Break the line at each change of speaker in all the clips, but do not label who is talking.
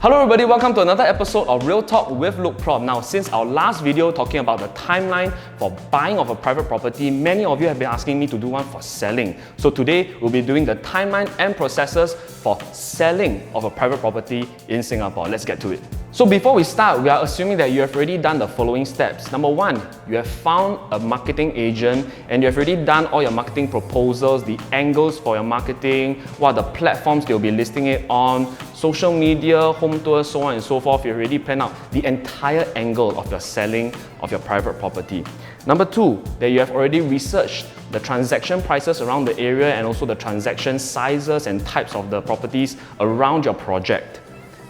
Hello everybody, welcome to another episode of Real Talk with LoukProp. Now, since our last video talking about the timeline for buying of a private property, many of you have been asking me to do one for selling. So today, we'll be doing the timeline and processes for selling of a private property in Singapore. Let's get to it. So before we start, we are assuming that you have already done the following steps. Number one, you have found a marketing agent and you have already done all your marketing proposals, the angles for your marketing, what are the platforms they'll be listing it on, social media, home tours, so on and so forth. You already planned out the entire angle of your selling of your private property. Number two, that you have already researched the transaction prices around the area and also the transaction sizes and types of the properties around your project.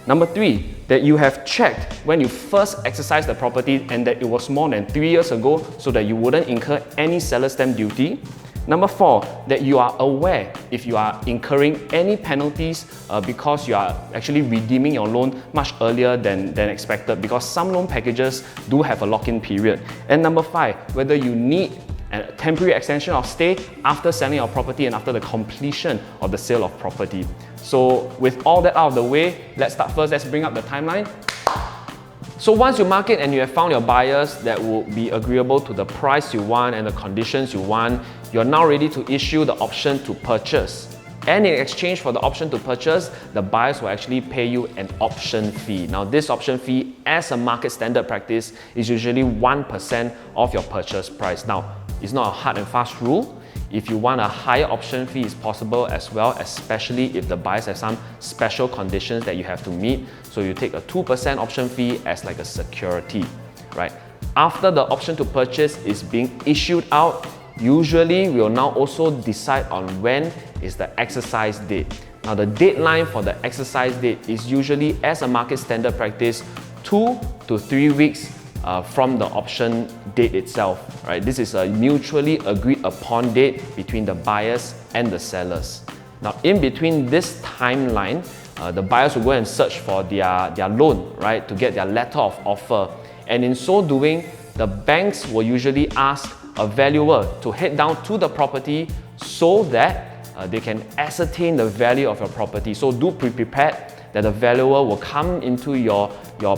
Number three, that you have checked when you first exercised the property and that it was more than 3 years ago so that you wouldn't incur any seller stamp duty. Number four, that you are aware if you are incurring any penalties because you are actually redeeming your loan much earlier than expected, because some loan packages do have a lock-in period. And number five, whether you need a temporary extension of stay after selling your property and after the completion of the sale of property. So with all that out of the way, let's start first. Let's bring up the timeline. So once you market and you have found your buyers that will be agreeable to the price you want and the conditions you want, you're now ready to issue the option to purchase. And in exchange for the option to purchase, the buyers will actually pay you an option fee. Now this option fee, as a market standard practice, is usually 1% of your purchase price. Now, it's not a hard and fast rule. If you want a higher option fee, it's possible as well, especially if the buyers have some special conditions that you have to meet. So you take a 2% option fee as like a security, right? After the option to purchase is being issued out, usually we will now also decide on when is the exercise date. Now the deadline for the exercise date is usually, as a market standard practice, 2 to 3 weeks from the option date itself, right? This is a mutually agreed upon date between the buyers and the sellers. Now, in between this timeline, the buyers will go and search for their loan, right, to get their letter of offer. And in so doing, the banks will usually ask a valuer to head down to the property so that they can ascertain the value of your property. So do be prepared that the valuer will come into your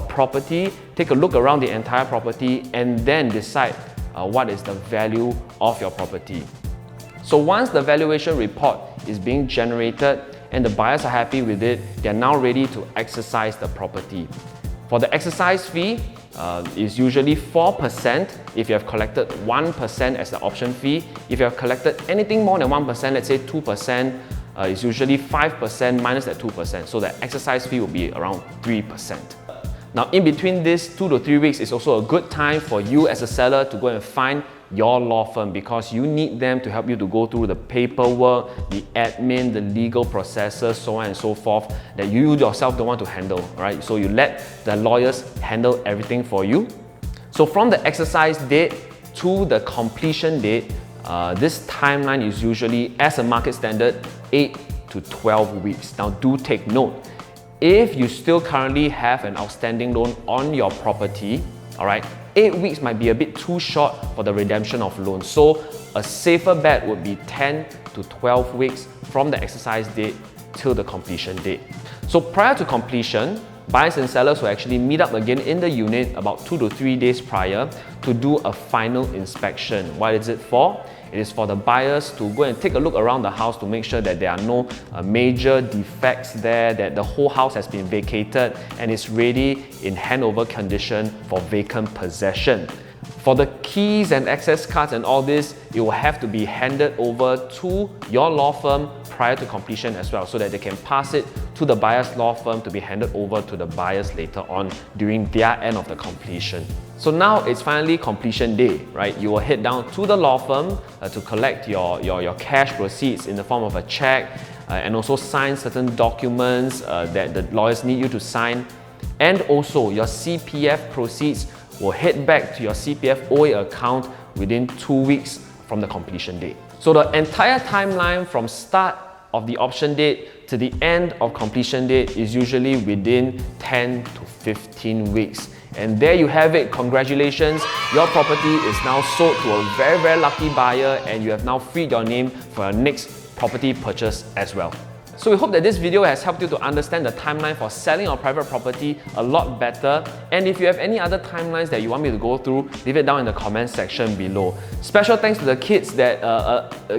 property, take a look around the entire property, and then decide what is the value of your property. So once the valuation report is being generated and the buyers are happy with it, they are now ready to exercise the property. For the exercise fee, is usually 4% if you have collected 1% as the option fee. If you have collected anything more than 1%, let's say 2%, it's usually 5% minus that 2%. So the exercise fee will be around 3%. Now, in between this 2 to 3 weeks is also a good time for you as a seller to go and find your law firm, because you need them to help you to go through the paperwork, the admin, the legal processes, so on and so forth, that you yourself don't want to handle, right? So you let the lawyers handle everything for you. So from the exercise date to the completion date, this timeline is usually, as a market standard, 8 to 12 weeks. Now do take note, if you still currently have an outstanding loan on your property, all right, 8 weeks might be a bit too short for the redemption of loans. So a safer bet would be 10 to 12 weeks from the exercise date till the completion date. So prior to completion, buyers and sellers will actually meet up again in the unit about 2 to 3 days prior to do a final inspection. What is it for? It is for the buyers to go and take a look around the house to make sure that there are no major defects there, that the whole house has been vacated and is ready in handover condition for vacant possession. For the keys and access cards and all this, it will have to be handed over to your law firm prior to completion as well, so that they can pass it to the buyer's law firm to be handed over to the buyers later on during their end of the completion. So now it's finally completion day, right? You will head down to the law firm to collect your cash proceeds in the form of a check and also sign certain documents that the lawyers need you to sign. And also your CPF proceeds will head back to your CPF OA account within 2 weeks from the completion date. So the entire timeline from start of the option date to the end of completion date is usually within 10 to 15 weeks. And there you have it. Congratulations, your property is now sold to a very, very lucky buyer and you have now freed your name for your next property purchase as well. So we hope that this video has helped you to understand the timeline for selling our private property a lot better. And if you have any other timelines that you want me to go through, leave it down in the comment section below. Special thanks to the kids that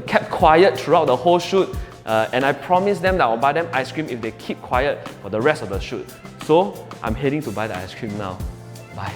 kept quiet throughout the whole shoot. And I promised them that I'll buy them ice cream if they keep quiet for the rest of the shoot. So I'm heading to buy the ice cream now. Bye.